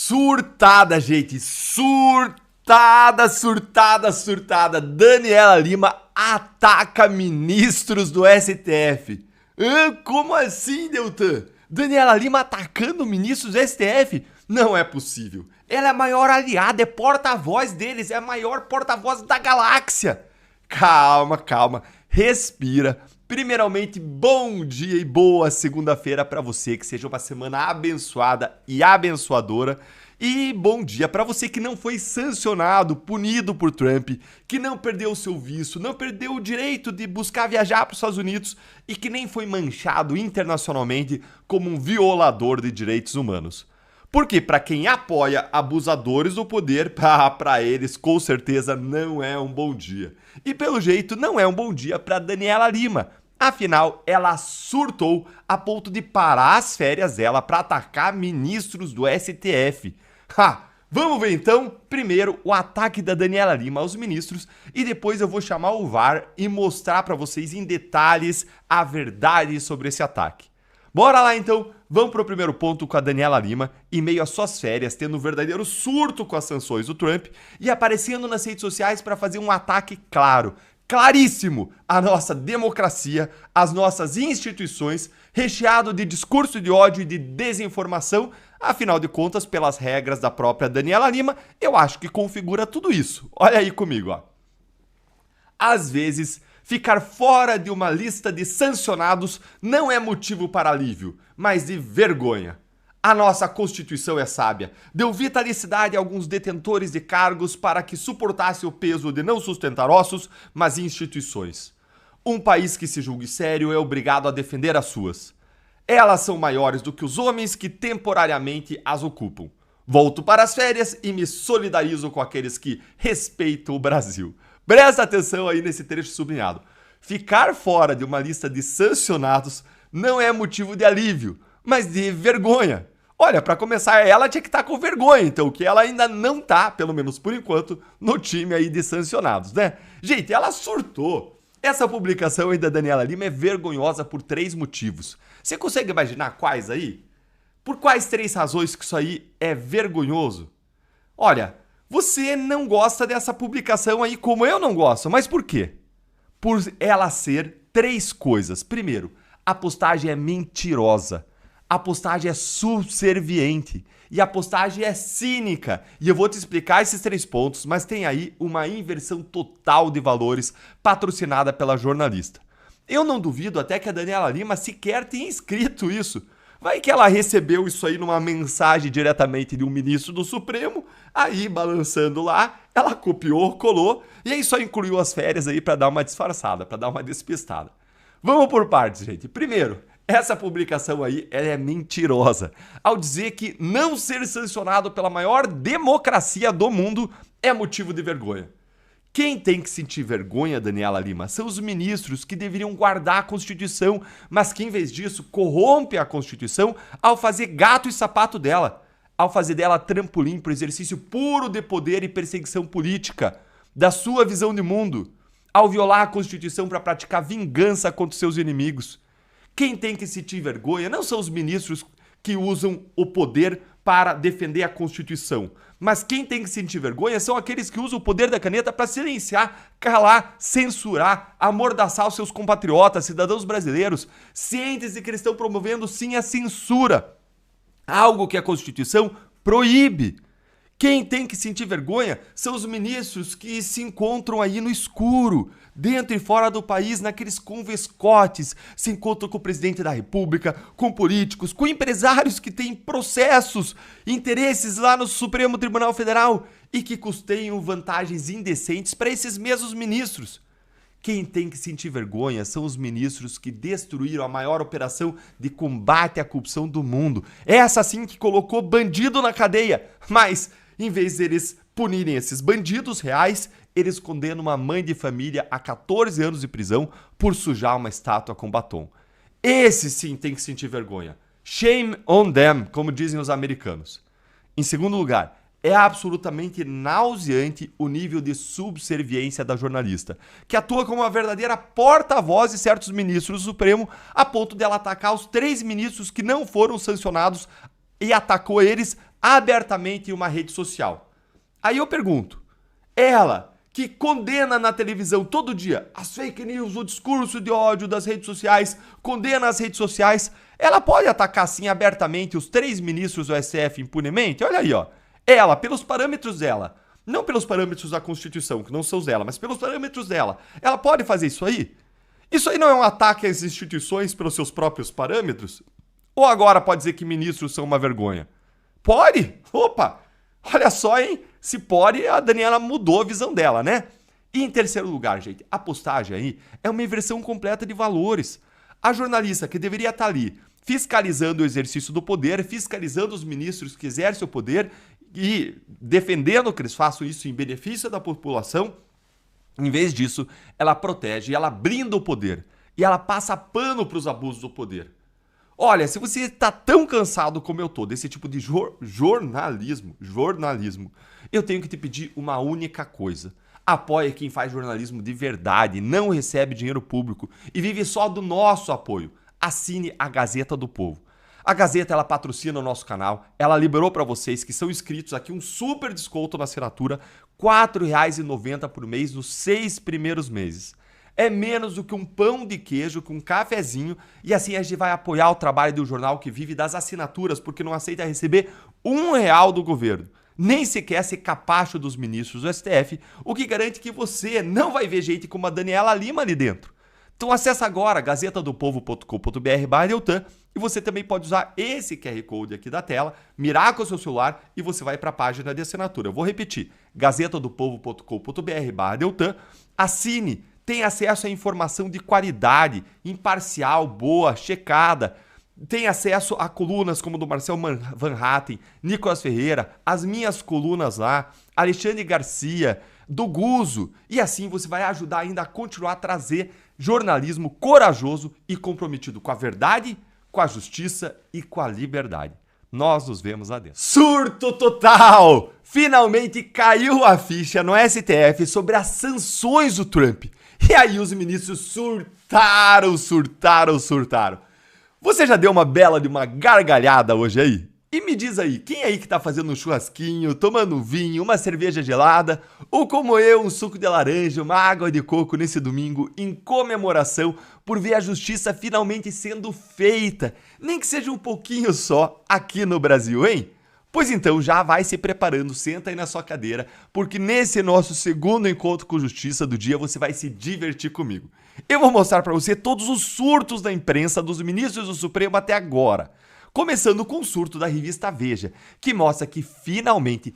Surtada, gente, surtada. Daniela Lima ataca ministros do STF. Como assim, Deltan? Daniela Lima atacando ministros do STF? Não é possível. Ela é a maior aliada, é porta-voz deles, é a maior porta-voz da galáxia. Calma, respira. Primeiramente, bom dia e boa segunda-feira para você, que seja uma semana abençoada e abençoadora. E bom dia para você que não foi sancionado, punido por Trump, que não perdeu o seu visto, não perdeu o direito de buscar viajar para os Estados Unidos e que nem foi manchado internacionalmente como um violador de direitos humanos. Porque para quem apoia abusadores do poder, para eles com certeza não é um bom dia. E pelo jeito não é um bom dia para Daniela Lima. Afinal, ela surtou a ponto de parar as férias dela para atacar ministros do STF. Vamos ver então, primeiro, o ataque da Daniela Lima aos ministros e depois eu vou chamar o VAR e mostrar para vocês em detalhes a verdade sobre esse ataque. Bora lá então, vamos pro primeiro ponto com a Daniela Lima, em meio às suas férias, tendo um verdadeiro surto com as sanções do Trump e aparecendo nas redes sociais para fazer um ataque claríssimo à nossa democracia, às nossas instituições, recheado de discurso de ódio e de desinformação. Afinal de contas, pelas regras da própria Daniela Lima, eu acho que configura tudo isso. Olha aí comigo, ó. Às vezes, ficar fora de uma lista de sancionados não é motivo para alívio, mas de vergonha. A nossa Constituição é sábia, deu vitalicidade a alguns detentores de cargos para que suportasse o peso de não sustentar ossos, mas instituições. Um país que se julgue sério é obrigado a defender as suas. Elas são maiores do que os homens que temporariamente as ocupam. Volto para as férias e me solidarizo com aqueles que respeitam o Brasil. Presta atenção aí nesse trecho sublinhado. Ficar fora de uma lista de sancionados não é motivo de alívio, mas de vergonha. Olha, para começar, ela tinha que estar com vergonha, então, que ela ainda não tá, pelo menos por enquanto, no time aí de sancionados, né? Gente, ela surtou. Essa publicação aí da Daniela Lima é vergonhosa por 3 motivos. Você consegue imaginar quais aí? Por quais 3 razões que isso aí é vergonhoso? Olha, você não gosta dessa publicação aí como eu não gosto, mas por quê? Por ela ser 3 coisas. Primeiro, a postagem é mentirosa. A postagem é subserviente e a postagem é cínica. E eu vou te explicar esses 3 pontos, mas tem aí uma inversão total de valores patrocinada pela jornalista. Eu não duvido até que a Daniela Lima sequer tenha escrito isso. Vai que ela recebeu isso aí numa mensagem diretamente de um ministro do Supremo, aí balançando lá, ela copiou, colou e aí só incluiu as férias aí para dar uma disfarçada, para dar uma despistada. Vamos por partes, gente. Primeiro, essa publicação aí ela é mentirosa, ao dizer que não ser sancionado pela maior democracia do mundo é motivo de vergonha. Quem tem que sentir vergonha, Daniela Lima, são os ministros que deveriam guardar a Constituição, mas que em vez disso corrompe a Constituição ao fazer gato e sapato dela, ao fazer dela trampolim para o exercício puro de poder e perseguição política, da sua visão de mundo, ao violar a Constituição para praticar vingança contra seus inimigos. Quem tem que sentir vergonha não são os ministros que usam o poder para defender a Constituição, mas quem tem que sentir vergonha são aqueles que usam o poder da caneta para silenciar, calar, censurar, amordaçar os seus compatriotas, cidadãos brasileiros, cientes de que eles estão promovendo sim a censura, algo que a Constituição proíbe. Quem tem que sentir vergonha são os ministros que se encontram aí no escuro, dentro e fora do país, naqueles convescotes, se encontram com o presidente da República, com políticos, com empresários que têm processos, interesses lá no Supremo Tribunal Federal e que custeiam vantagens indecentes para esses mesmos ministros. Quem tem que sentir vergonha são os ministros que destruíram a maior operação de combate à corrupção do mundo. Essa sim que colocou bandido na cadeia, mas em vez deles punirem esses bandidos reais, eles condenam uma mãe de família a 14 anos de prisão por sujar uma estátua com batom. Esse sim tem que sentir vergonha. Shame on them, como dizem os americanos. Em segundo lugar, é absolutamente nauseante o nível de subserviência da jornalista, que atua como uma verdadeira porta-voz de certos ministros do Supremo, a ponto dela atacar os 3 ministros que não foram sancionados e atacou eles abertamente em uma rede social. Aí eu pergunto, ela que condena na televisão todo dia as fake news, o discurso de ódio das redes sociais, condena as redes sociais, ela pode atacar assim abertamente os 3 ministros do STF impunemente? Olha aí, ó. Ela, pelos parâmetros dela, não pelos parâmetros da Constituição, que não são os dela, mas pelos parâmetros dela, ela pode fazer isso aí? Isso aí não é um ataque às instituições pelos seus próprios parâmetros? Ou agora pode dizer que ministros são uma vergonha? Pode? Opa! Olha só, hein? Se pode, a Daniela mudou a visão dela, né? E em terceiro lugar, gente, a postagem aí é uma inversão completa de valores. A jornalista que deveria estar ali fiscalizando o exercício do poder, fiscalizando os ministros que exercem o poder e defendendo que eles façam isso em benefício da população, em vez disso, ela protege, ela blinda o poder e ela passa pano para os abusos do poder. Olha, se você está tão cansado como eu tô desse tipo de jornalismo, eu tenho que te pedir uma única coisa. Apoie quem faz jornalismo de verdade, não recebe dinheiro público e vive só do nosso apoio. Assine a Gazeta do Povo. A Gazeta, ela patrocina o nosso canal, ela liberou para vocês que são inscritos aqui um super desconto na assinatura, R$ 4,90 por mês nos 6 primeiros meses. É menos do que um pão de queijo com um cafezinho e assim a gente vai apoiar o trabalho do jornal que vive das assinaturas porque não aceita receber R$ 1 do governo. Nem sequer ser capacho dos ministros do STF, o que garante que você não vai ver gente como a Daniela Lima ali dentro. Então acessa agora gazetadopovo.com.br/Deltan e você também pode usar esse QR Code aqui da tela, mirar com o seu celular e você vai para a página de assinatura. Eu vou repetir, gazetadopovo.com.br/Deltan, assine, tem acesso a informação de qualidade, imparcial, boa, checada, tem acesso a colunas como do Marcel Van Hatten, Nicolas Ferreira, as minhas colunas lá, Alexandre Garcia, do Guzo, e assim você vai ajudar ainda a continuar a trazer jornalismo corajoso e comprometido com a verdade, com a justiça e com a liberdade. Nós nos vemos lá dentro. Surto total! Finalmente caiu a ficha no STF sobre as sanções do Trump. E aí os ministros surtaram. Você já deu uma bela de uma gargalhada hoje aí? E me diz aí, quem aí que tá fazendo um churrasquinho, tomando um vinho, uma cerveja gelada, ou como eu, um suco de laranja, uma água de coco nesse domingo em comemoração por ver a justiça finalmente sendo feita, nem que seja um pouquinho só aqui no Brasil, hein? Pois então já vai se preparando, senta aí na sua cadeira, porque nesse nosso segundo encontro com justiça do dia você vai se divertir comigo. Eu vou mostrar para você todos os surtos da imprensa dos ministros do Supremo até agora. Começando com o surto da revista Veja, que mostra que finalmente,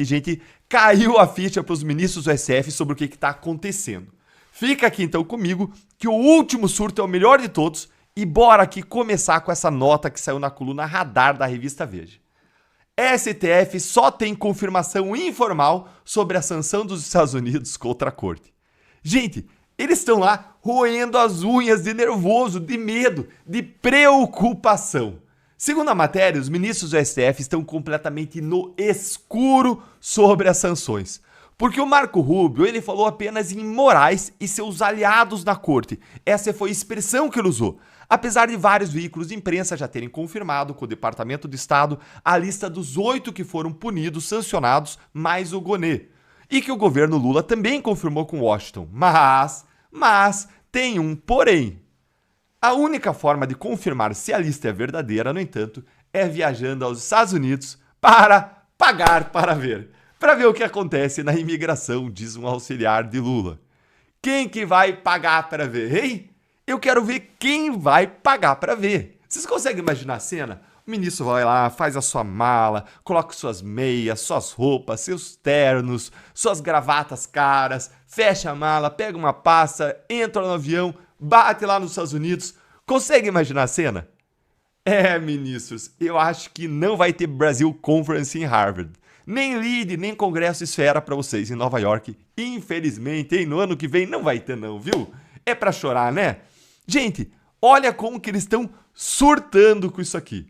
gente, caiu a ficha para os ministros do STF sobre o que está acontecendo. Fica aqui então comigo, que o último surto é o melhor de todos, e bora aqui começar com essa nota que saiu na coluna Radar da revista Veja. STF só tem confirmação informal sobre a sanção dos Estados Unidos contra a corte. Gente, eles estão lá roendo as unhas de nervoso, de medo, de preocupação. Segundo a matéria, os ministros do STF estão completamente no escuro sobre as sanções. Porque o Marco Rubio, ele falou apenas em Moraes e seus aliados na corte. Essa foi a expressão que ele usou. Apesar de vários veículos de imprensa já terem confirmado com o Departamento de Estado a lista dos 8 que foram punidos, sancionados, mais o Gonê. E que o governo Lula também confirmou com Washington. Mas tem um porém. A única forma de confirmar se a lista é verdadeira, no entanto, é viajando aos Estados Unidos para pagar para ver. Para ver o que acontece na imigração, diz um auxiliar de Lula. Quem que vai pagar para ver, hein? Eu quero ver quem vai pagar para ver. Vocês conseguem imaginar a cena? O ministro vai lá, faz a sua mala, coloca suas meias, suas roupas, seus ternos, suas gravatas caras, fecha a mala, pega uma pasta, entra no avião, bate lá nos Estados Unidos. Consegue imaginar a cena? Ministros, eu acho que não vai ter Brasil Conference em Harvard. Nem LEAD, nem Congresso Esfera para vocês em Nova York. Infelizmente, hein? No ano que vem não vai ter não, viu? É para chorar, né? Gente, olha como que eles estão surtando com isso aqui.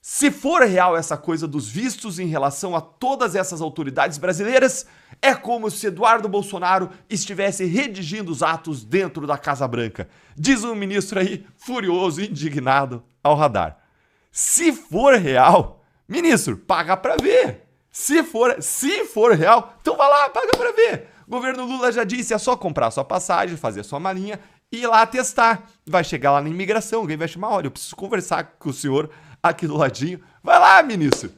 Se for real essa coisa dos vistos em relação a todas essas autoridades brasileiras, é como se Eduardo Bolsonaro estivesse redigindo os atos dentro da Casa Branca. Diz um ministro aí, furioso, indignado, ao Radar. Se for real, Ministro, paga pra ver. Se for real, então vai lá, paga pra ver. O governo Lula já disse, é só comprar sua passagem, fazer sua malinha e ir lá testar. Vai chegar lá na imigração, alguém vai chamar, olha, eu preciso conversar com o senhor aqui do ladinho. Vai lá, ministro,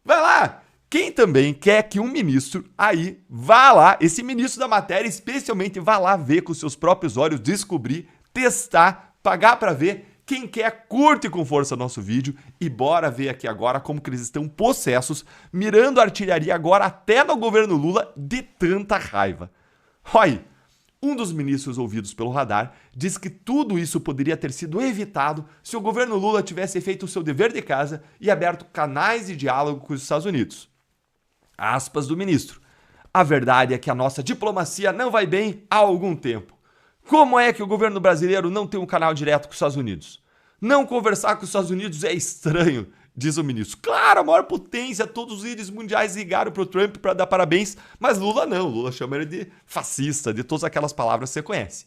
vai lá. Quem também quer que um ministro aí vá lá, esse ministro da matéria especialmente, vá lá ver com seus próprios olhos, descobrir, testar, pagar pra ver. Quem quer, curte com força nosso vídeo e bora ver aqui agora como que eles estão possessos, mirando a artilharia agora até no governo Lula de tanta raiva. Olha, um dos ministros ouvidos pelo radar diz que tudo isso poderia ter sido evitado se o governo Lula tivesse feito o seu dever de casa e aberto canais de diálogo com os Estados Unidos. Aspas do ministro. A verdade é que a nossa diplomacia não vai bem há algum tempo. Como é que o governo brasileiro não tem um canal direto com os Estados Unidos? Não conversar com os Estados Unidos é estranho, diz o ministro. Claro, a maior potência, todos os líderes mundiais ligaram pro Trump para dar parabéns, mas Lula não. Lula chama ele de fascista, de todas aquelas palavras que você conhece.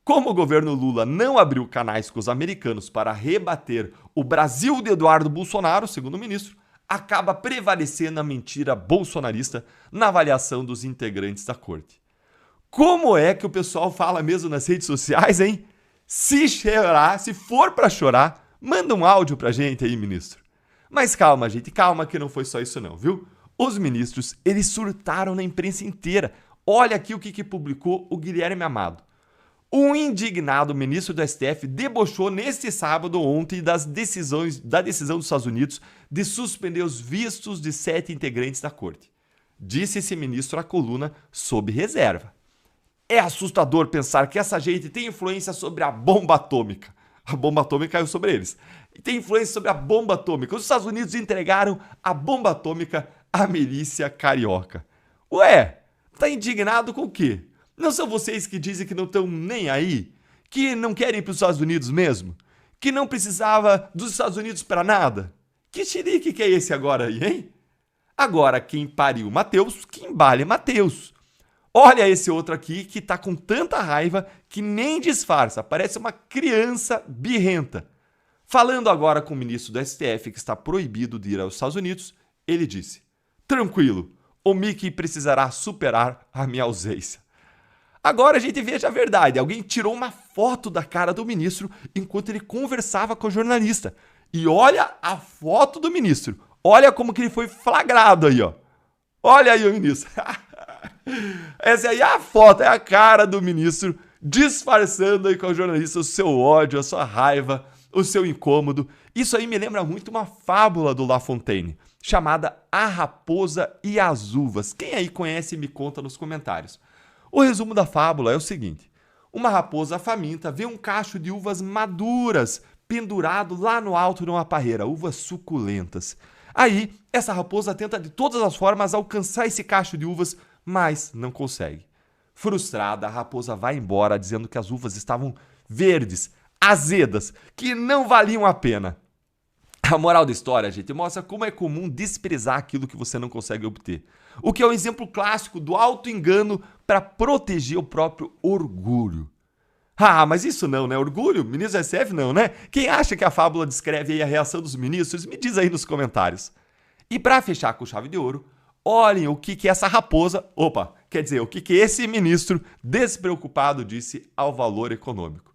Como o governo Lula não abriu canais com os americanos para rebater o Brasil de Eduardo Bolsonaro, segundo o ministro, acaba prevalecendo a mentira bolsonarista na avaliação dos integrantes da corte. Como é que o pessoal fala mesmo nas redes sociais, hein? Se chorar, se for pra chorar, manda um áudio pra gente aí, ministro. Mas calma, gente, calma que não foi só isso não, viu? Os ministros, eles surtaram na imprensa inteira. Olha aqui o que publicou o Guilherme Amado. Um indignado ministro do STF debochou neste sábado ontem da decisão dos Estados Unidos de suspender os vistos de 7 integrantes da corte. Disse esse ministro à coluna sob reserva. É assustador pensar que essa gente tem influência sobre a bomba atômica. A bomba atômica caiu sobre eles. E tem influência sobre a bomba atômica. Os Estados Unidos entregaram a bomba atômica à milícia carioca. Ué, tá indignado com o quê? Não são vocês que dizem que não estão nem aí? Que não querem ir para os Estados Unidos mesmo? Que não precisava dos Estados Unidos para nada? Que xerique que é esse agora aí, hein? Agora, quem pariu Mateus, que embale Mateus. Olha esse outro aqui que tá com tanta raiva que nem disfarça, parece uma criança birrenta. Falando agora com o ministro do STF que está proibido de ir aos Estados Unidos, ele disse: tranquilo, o Mickey precisará superar a minha ausência. Agora a gente veja a verdade, alguém tirou uma foto da cara do ministro enquanto ele conversava com o jornalista. E olha a foto do ministro, olha como que ele foi flagrado aí, ó. Olha aí o ministro. Essa aí é a foto, é a cara do ministro disfarçando aí com o jornalista o seu ódio, a sua raiva, o seu incômodo. Isso aí me lembra muito uma fábula do La Fontaine, chamada A Raposa e as Uvas. Quem aí conhece, me conta nos comentários. O resumo da fábula é o seguinte: uma raposa faminta vê um cacho de uvas maduras pendurado lá no alto de uma parreira, uvas suculentas. Aí, essa raposa tenta de todas as formas alcançar esse cacho de uvas, mas não consegue. Frustrada, a raposa vai embora dizendo que as uvas estavam verdes, azedas, que não valiam a pena. A moral da história, gente, mostra como é comum desprezar aquilo que você não consegue obter. O que é um exemplo clássico do auto-engano para proteger o próprio orgulho. Ah, mas isso não, né? Orgulho? Ministro do STF não, né? Quem acha que a fábula descreve aí a reação dos ministros, me diz aí nos comentários. E para fechar com chave de ouro, olhem o que essa raposa, quer dizer, o que esse ministro despreocupado disse ao Valor Econômico.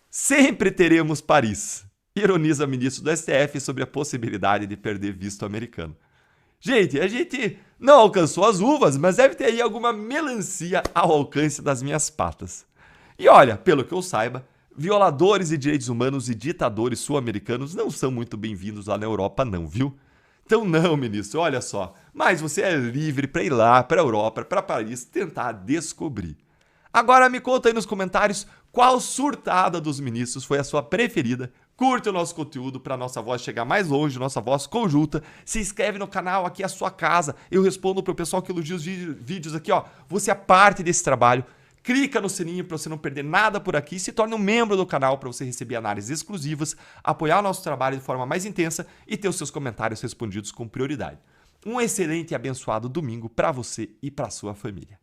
Sempre teremos Paris, ironiza ministro do STF sobre a possibilidade de perder visto americano. Gente, a gente não alcançou as uvas, mas deve ter aí alguma melancia ao alcance das minhas patas. E olha, pelo que eu saiba, violadores de direitos humanos e ditadores sul-americanos não são muito bem-vindos lá na Europa não, viu? Então não, ministro, olha só, mas você é livre para ir lá, para a Europa, para Paris, tentar descobrir. Agora me conta aí nos comentários qual surtada dos ministros foi a sua preferida. Curte o nosso conteúdo para a nossa voz chegar mais longe, nossa voz conjunta. Se inscreve no canal, aqui é a sua casa. Eu respondo pro pessoal que elogia os vídeos aqui, ó. Você é parte desse trabalho. Clica no sininho para você não perder nada por aqui. Se torne um membro do canal para você receber análises exclusivas, apoiar o nosso trabalho de forma mais intensa e ter os seus comentários respondidos com prioridade. Um excelente e abençoado domingo para você e para sua família.